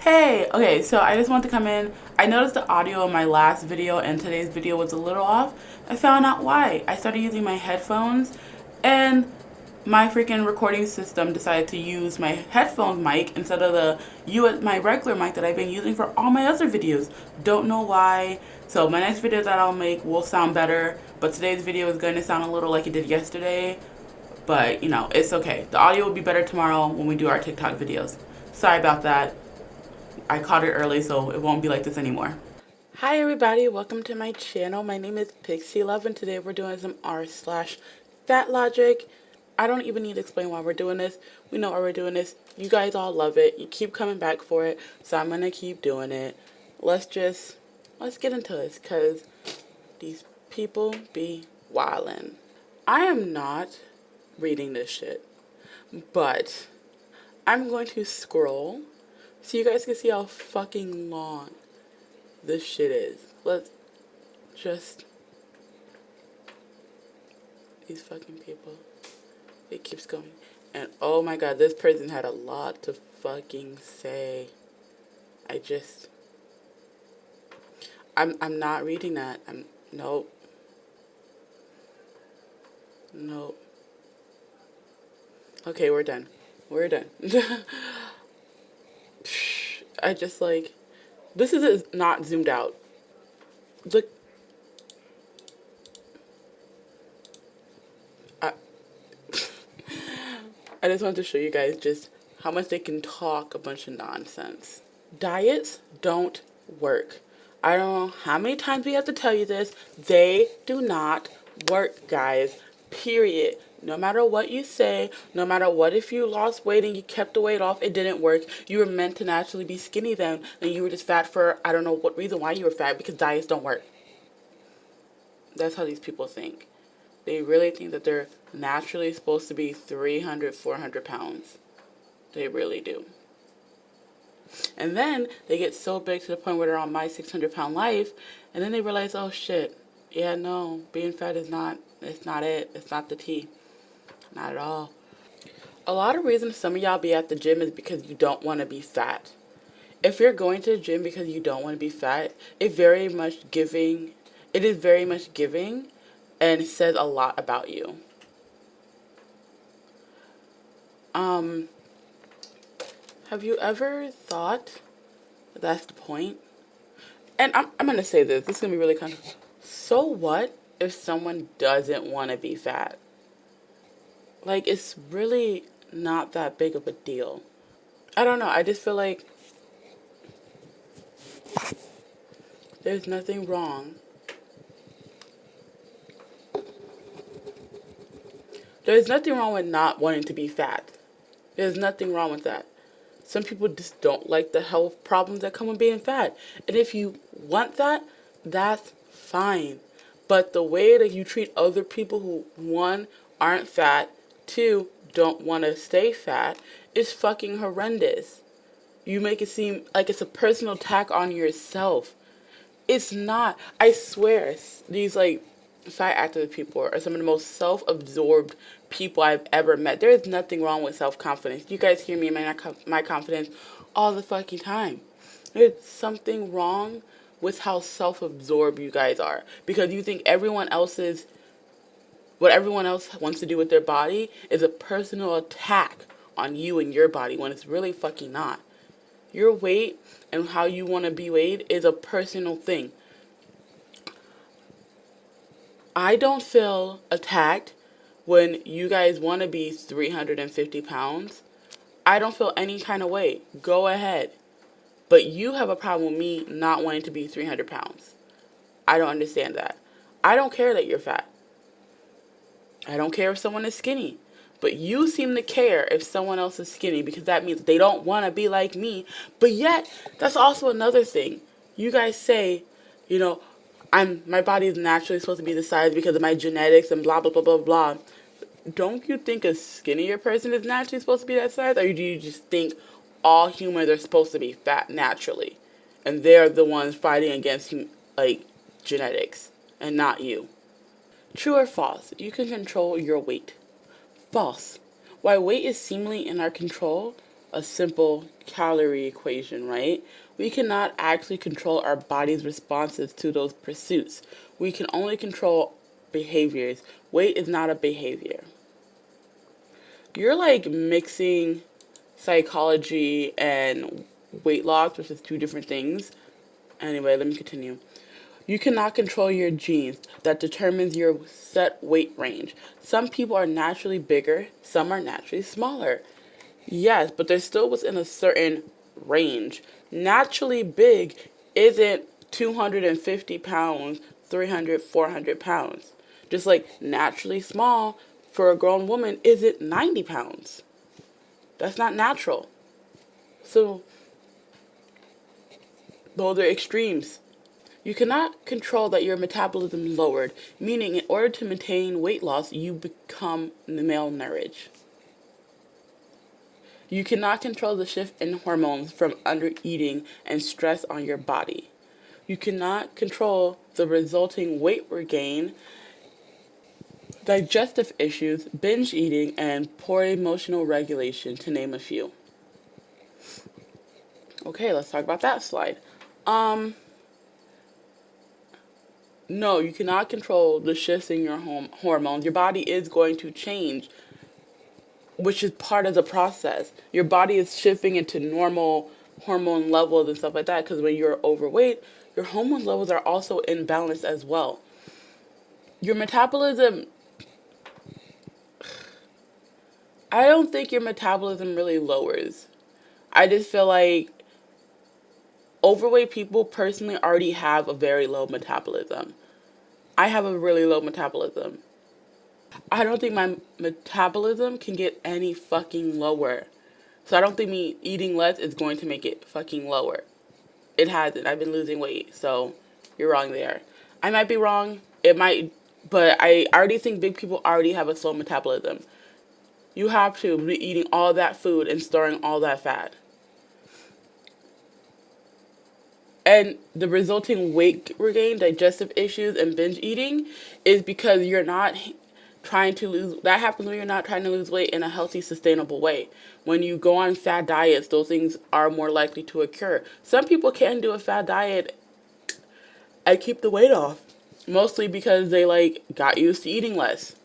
Hey, okay, so I just want to come in. I noticed the audio in my last video and today's video was a little off. I found out why. I started using my headphones and my freaking recording system decided to use my headphone mic instead of my regular mic that I've been using for all my other videos. Don't know why. So my next video that I'll make will sound better, but today's video is going to sound a little like it did yesterday. But, it's okay. The audio will be better tomorrow when we do our TikTok videos. Sorry about that. I caught it early, so it won't be like this anymore. Hi everybody, welcome to my channel. My name is Pixie Love, and today we're doing some r/Fatlogic. I don't even need to explain why we're doing this. We know why we're doing this. You guys all love it. You keep coming back for it, so I'm gonna keep doing it. Let's get into this, cause these people be wildin'. I am not reading this shit, but I'm going to scroll so you guys can see how fucking long this shit is. Let's just... These fucking people. It keeps going. And oh my god, this person had a lot to fucking say. I'm not reading that. Nope. Nope. Okay, we're done. We're done. This is not zoomed out. Look. I just wanted to show you guys just how much they can talk a bunch of nonsense. Diets don't work. I don't know how many times we have to tell you this. They do not work, guys. Period. No matter what you say, no matter what, if you lost weight and you kept the weight off, it didn't work. You were meant to naturally be skinny then, and you were just fat for, I don't know what reason why you were fat, because diets don't work. That's how these people think. They really think that they're naturally supposed to be 300, 400 pounds. They really do. And then they get so big to the point where they're on my 600-pound life, and then they realize, oh shit, yeah, no, being fat is not, it's not it. It's not the tea. Not at all. A lot of reasons some of y'all be at the gym is because you don't want to be fat. If you're going to the gym because you don't want to be fat, it is very much giving, and it says a lot about you. Have you ever thought that's the point? And I'm going to say this. This is going to be really kind of... So what if someone doesn't want to be fat? Like, it's really not that big of a deal. I don't know. I just feel like there's nothing wrong. There's nothing wrong with not wanting to be fat. There's nothing wrong with that. Some people just don't like the health problems that come with being fat. And if you want that, that's fine. But the way that you treat other people who, one, aren't fat, two, don't want to stay fat, is fucking horrendous. You make it seem like it's a personal attack on yourself. It's not. I swear, these fat active people are some of the most self-absorbed people I've ever met. There is nothing wrong with self-confidence. You guys hear me in my confidence all the fucking time. There's something wrong with how self-absorbed you guys are, because you think what everyone else wants to do with their body is a personal attack on you and your body, when it's really fucking not. Your weight and how you want to be weighed is a personal thing. I don't feel attacked when you guys want to be 350 pounds. I don't feel any kind of way. Go ahead. But you have a problem with me not wanting to be 300 pounds. I don't understand that. I don't care that you're fat. I don't care if someone is skinny. But you seem to care if someone else is skinny, because that means they don't want to be like me. But yet, that's also another thing. You guys say, my body is naturally supposed to be this size because of my genetics and blah, blah, blah, blah, blah. Don't you think a skinnier person is naturally supposed to be that size? Or do you just think all humans are supposed to be fat naturally? And they're the ones fighting against, genetics and not you? True or false? You can control your weight. False. While weight is seemingly in our control, a simple calorie equation, right? We cannot actually control our body's responses to those pursuits. We can only control behaviors. Weight is not a behavior. You're like mixing psychology and weight loss, which is two different things. Anyway, let me continue. You cannot control your genes. That determines your set weight range. Some people are naturally bigger, some are naturally smaller. Yes, but they're still within a certain range. Naturally big isn't 250 pounds, 300, 400 pounds. Just like naturally small for a grown woman isn't 90 pounds. That's not natural. So, those are extremes. You cannot control that your metabolism lowered, meaning in order to maintain weight loss, you become malnourished. You cannot control the shift in hormones from undereating and stress on your body. You cannot control the resulting weight regain, digestive issues, binge eating, and poor emotional regulation, to name a few. Okay, let's talk about that slide. No, you cannot control the shifts in your hormones. Your body is going to change, which is part of the process. Your body is shifting into normal hormone levels and stuff like that because when you're overweight, your hormone levels are also imbalanced as well. Your metabolism, I don't think your metabolism really lowers. I just feel like overweight people personally already have a very low metabolism. I have a really low metabolism. I don't think my metabolism can get any fucking lower. So I don't think me eating less is going to make it fucking lower. It hasn't. I've been losing weight, so you're wrong there. I might be wrong. It might, but I already think big people already have a slow metabolism. You have to be eating all that food and storing all that fat. And the resulting weight regain, digestive issues, and binge eating is because you're not trying to lose. That happens when you're not trying to lose weight in a healthy, sustainable way. When you go on fad diets, those things are more likely to occur. Some people can do a fad diet and keep the weight off, mostly because they got used to eating less.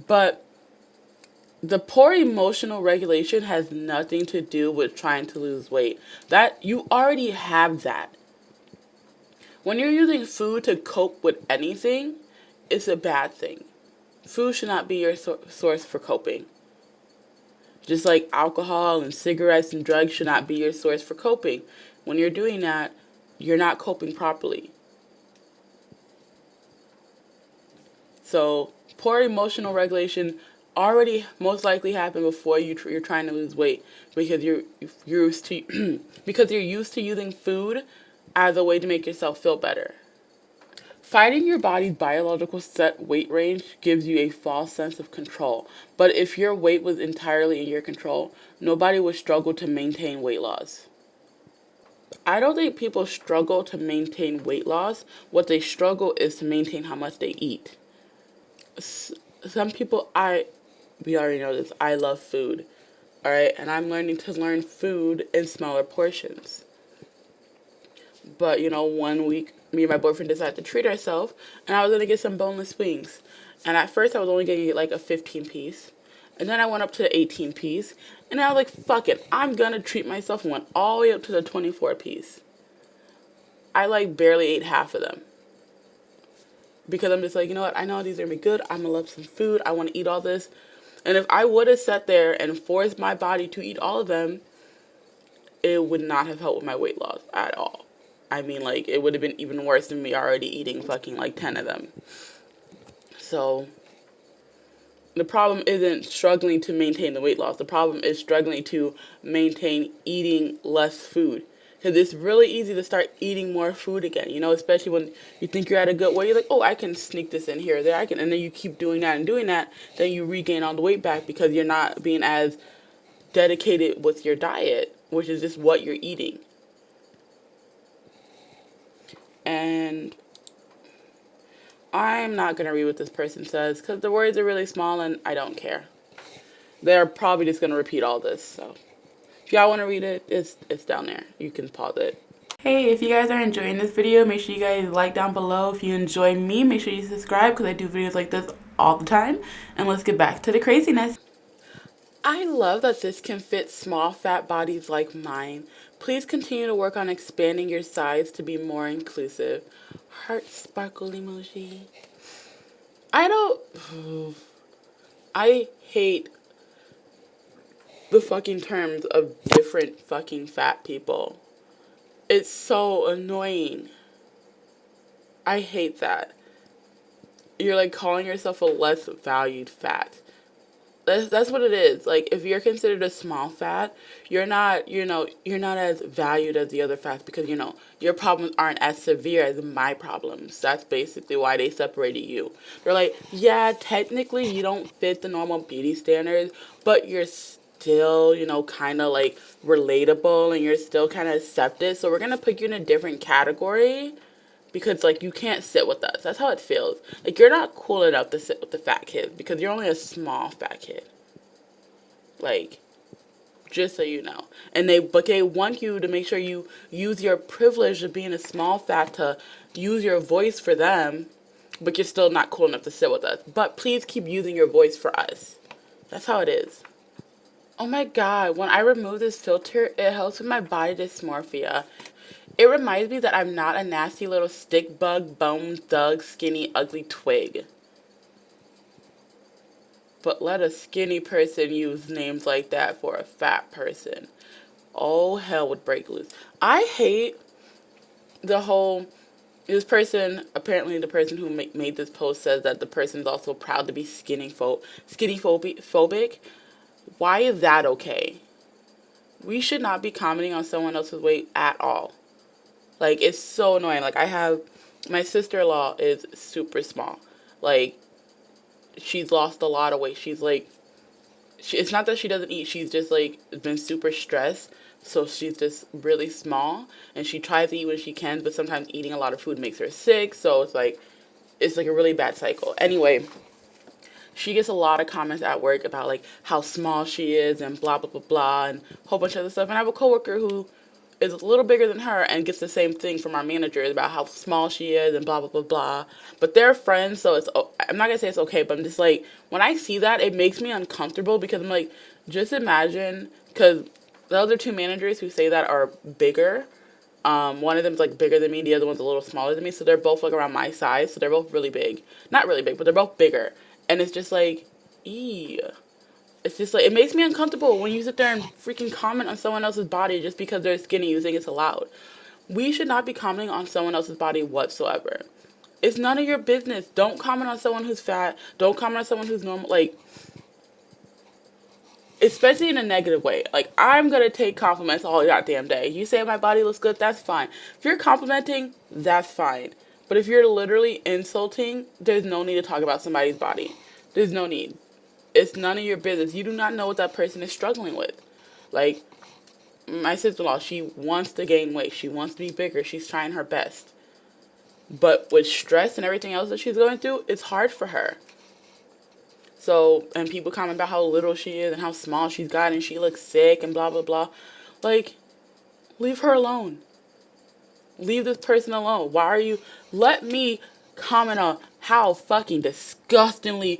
But the poor emotional regulation has nothing to do with trying to lose weight. That you already have that. When you're using food to cope with anything, it's a bad thing. Food should not be your source for coping. Just like alcohol and cigarettes and drugs should not be your source for coping. When you're doing that, you're not coping properly. So, poor emotional regulation already most likely happened before you're trying to lose weight because you're used to because you're used to using food as a way to make yourself feel better. Fighting your body's biological set weight range gives you a false sense of control. But if your weight was entirely in your control, nobody would struggle to maintain weight loss. I don't think people struggle to maintain weight loss. What they struggle is to maintain how much they eat. Some people, we already know this, I love food. Alright, and I'm learning to learn food in smaller portions. But, 1 week, me and my boyfriend decided to treat ourselves, and I was going to get some boneless wings. And at first, I was only going to get a 15 piece. And then I went up to the 18 piece. And I was like, fuck it, I'm going to treat myself, and went all the way up to the 24 piece. I barely ate half of them. Because I'm just like, you know what, I know these are going to be good. I'm going to love some food. I want to eat all this. And if I would have sat there and forced my body to eat all of them, it would not have helped with my weight loss at all. I mean, it would have been even worse than me already eating fucking 10 of them. So, the problem isn't struggling to maintain the weight loss. The problem is struggling to maintain eating less food. Because it's really easy to start eating more food again, especially when you think you're at a good weight. You're like, oh, I can sneak this in here or there. And then you keep doing that and doing that. Then you regain all the weight back because you're not being as dedicated with your diet, which is just what you're eating. And I'm not going to read what this person says because the words are really small and I don't care. They're probably just going to repeat all this. So If y'all want to read it, it's down there. You can pause it. Hey, if you guys are enjoying this video, make sure you guys like down below. If you enjoy me, make sure you subscribe because I do videos like this all the time. And let's get back to the craziness. I love that this can fit small fat bodies like mine. Please continue to work on expanding your size to be more inclusive. Heart sparkle emoji. I hate the fucking terms of different fucking fat people. It's so annoying. I hate that. You're like calling yourself a less valued fat. That's what it is. Like, if you're considered a small fat, you're not, you're not as valued as the other fats because, your problems aren't as severe as my problems. That's basically why they separated you. They're like, yeah, technically you don't fit the normal beauty standards, but you're still, kind of like relatable and you're still kind of accepted. So we're going to put you in a different category because, like, you can't sit with us. That's how it feels. Like, you're not cool enough to sit with the fat kids because you're only a small fat kid. Like, just so you know. But they want you to make sure you use your privilege of being a small fat to use your voice for them, but you're still not cool enough to sit with us. But please keep using your voice for us. That's how it is. Oh my god, when I remove this filter, it helps with my body dysmorphia. It reminds me that I'm not a nasty little stick bug, bone thug, skinny, ugly twig. But let a skinny person use names like that for a fat person. Oh, hell would break loose. I hate the whole, this person, apparently the person who made this post says that the person is also proud to be skinnyphobic. Why is that okay? We should not be commenting on someone else's weight at all. Like, it's so annoying. Like, my sister-in-law is super small. Like, she's lost a lot of weight. She's, like, it's not that she doesn't eat. She's just, like, been super stressed. So she's just really small. And she tries to eat when she can, but sometimes eating a lot of food makes her sick. So it's, like a really bad cycle. Anyway, she gets a lot of comments at work about, like, how small she is and blah, blah, blah, blah, and a whole bunch of other stuff. And I have a coworker who is a little bigger than her and gets the same thing from our managers about how small she is and blah, blah, blah, blah. But they're friends, so I'm not going to say it's okay, but I'm just like, when I see that, it makes me uncomfortable because I'm like, just imagine, because the other two managers who say that are bigger. One of them's like bigger than me, the other one's a little smaller than me, so they're both like around my size, so they're both really big. Not really big, but they're both bigger. And it's just like, eee. It's just like, it makes me uncomfortable when you sit there and freaking comment on someone else's body just because they're skinny, you think it's allowed. We should not be commenting on someone else's body whatsoever. It's none of your business. Don't comment on someone who's fat. Don't comment on someone who's normal. Like, especially in a negative way. Like, I'm going to take compliments all goddamn day. You say my body looks good, that's fine. If you're complimenting, that's fine. But if you're literally insulting, there's no need to talk about somebody's body. There's no need. It's none of your business. You do not know what that person is struggling with. Like, my sister-in-law, she wants to gain weight. She wants to be bigger. She's trying her best. But with stress and everything else that she's going through, it's hard for her. So, and people comment about how little she is and how small she's got and she looks sick and blah, blah, blah. Like, leave her alone. Leave this person alone. Why are you... Let me comment on how fucking disgustingly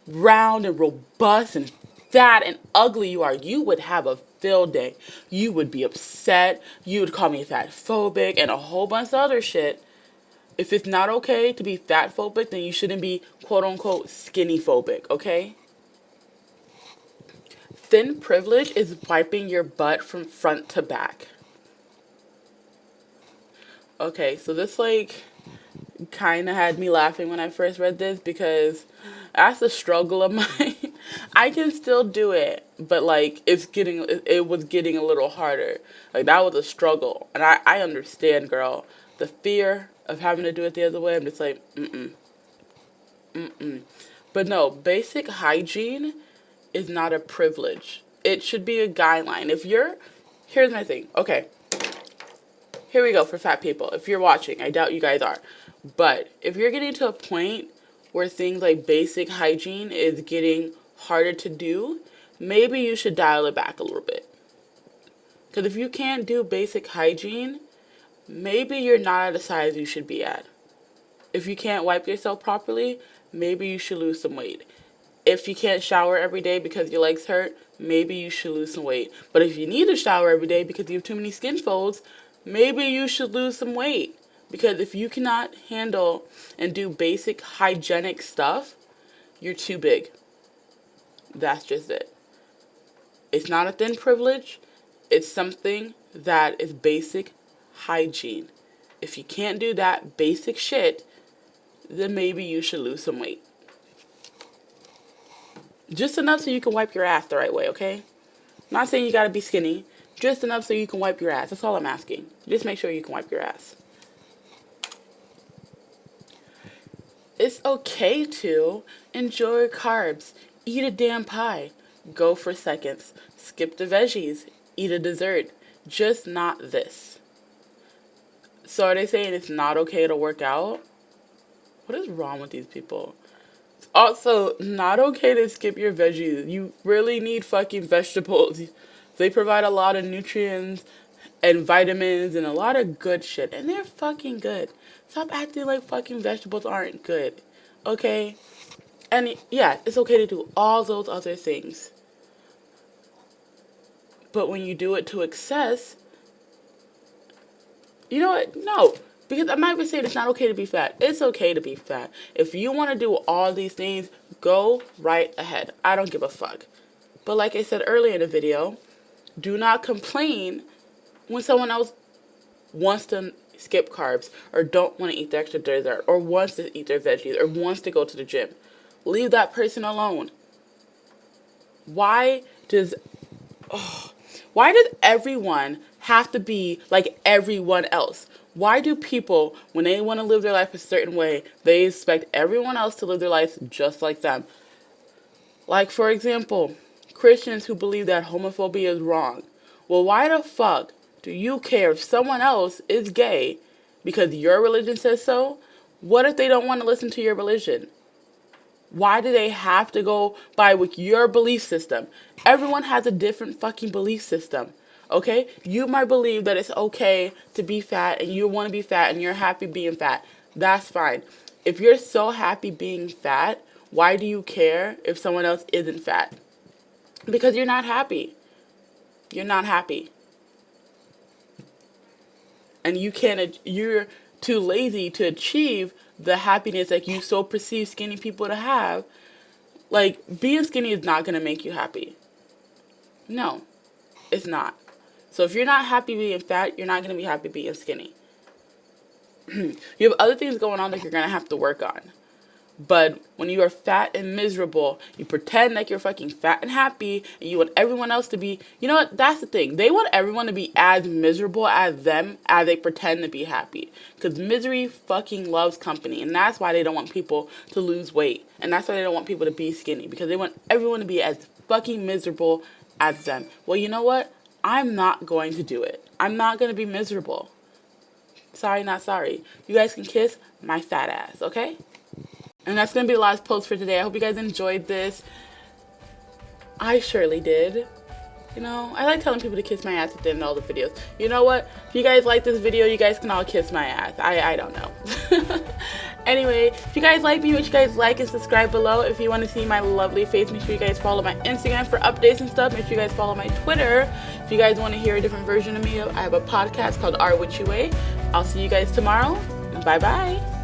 round and robust and fat and ugly you are. You would have a field day. You would be upset. You would call me fat phobic and a whole bunch of other shit. If it's not okay to be fat phobic, then you shouldn't be quote unquote skinny phobic, okay? Thin privilege is wiping your butt from front to back. Okay, so this like kind of had me laughing when I first read this because that's a struggle of mine. I can still do it, but like it was getting a little harder. Like, that was a struggle, and I understand, girl. The fear of having to do it the other way, I'm just like, But no, basic hygiene is not a privilege. It should be a guideline. Here's my thing. Okay, here we go for fat people. If you're watching, I doubt you guys are. But if you're getting to a point where things like basic hygiene is getting harder to do, maybe you should dial it back a little bit. Because if you can't do basic hygiene, maybe you're not at a size you should be at. If you can't wipe yourself properly, maybe you should lose some weight. If you can't shower every day because your legs hurt, maybe you should lose some weight. But if you need to shower every day because you have too many skin folds, maybe you should lose some weight. Because if you cannot handle and do basic hygienic stuff, you're too big. That's just it. It's not a thin privilege. It's something that is basic hygiene. If you can't do that basic shit, then maybe you should lose some weight. Just enough so you can wipe your ass the right way, okay? Not saying you gotta be skinny. Just enough so you can wipe your ass. That's all I'm asking. Just make sure you can wipe your ass. It's okay to enjoy carbs. Eat a damn pie. Go for seconds. Skip the veggies. Eat a dessert. Just not this. So are they saying it's not okay to work out? What is wrong with these people? It's also not okay to skip your veggies. You really need fucking vegetables. They provide a lot of nutrients and vitamins and a lot of good shit. And they're fucking good. Stop acting like fucking vegetables aren't good. Okay? And yeah, it's okay to do all those other things. But when you do it to excess, you know what? No. Because I'm not even saying it's not okay to be fat. It's okay to be fat. If you want to do all these things, go right ahead. I don't give a fuck. But like I said earlier in the video, do not complain when someone else wants to skip carbs or don't want to eat the extra dessert or wants to eat their veggies or wants to go to the gym. Leave that person alone. Why does everyone have to be like everyone else? Why do people, when they want to live their life a certain way, they expect everyone else to live their life just like them? Like, for example, Christians who believe that homophobia is wrong. Well, why the fuck do you care if someone else is gay because your religion says so? What if they don't want to listen to your religion? Why do they have to go by with your belief system? Everyone has a different fucking belief system. Okay? You might believe that it's okay to be fat and you want to be fat and you're happy being fat. That's fine. If you're so happy being fat, why do you care if someone else isn't fat? Because you're not happy. You're not happy. And you're too lazy to achieve the happiness that you so perceive skinny people to have. Like, being skinny is not going to make you happy. No, it's not. So if you're not happy being fat, you're not going to be happy being skinny. You have other things going on that you're going to have to work on. But when you are fat and miserable, you pretend like you're fucking fat and happy, and you want everyone else to be, you know what, that's the thing. They want everyone to be as miserable as them as they pretend to be happy. Because misery fucking loves company, and that's why they don't want people to lose weight. And that's why they don't want people to be skinny, because they want everyone to be as fucking miserable as them. Well, you know what? I'm not going to do it. I'm not going to be miserable. Sorry, not sorry. You guys can kiss my fat ass, okay? And that's going to be the last post for today. I hope you guys enjoyed this. I surely did. You know, I like telling people to kiss my ass at the end of all the videos. You know what? If you guys like this video, you guys can all kiss my ass. I don't know. Anyway, if you guys like me, make sure you guys like and subscribe below. If you want to see my lovely face, make sure you guys follow my Instagram for updates and stuff. Make sure you guys follow my Twitter. If you guys want to hear a different version of me, I have a podcast called Art What You Weigh. I'll see you guys tomorrow. Bye-bye.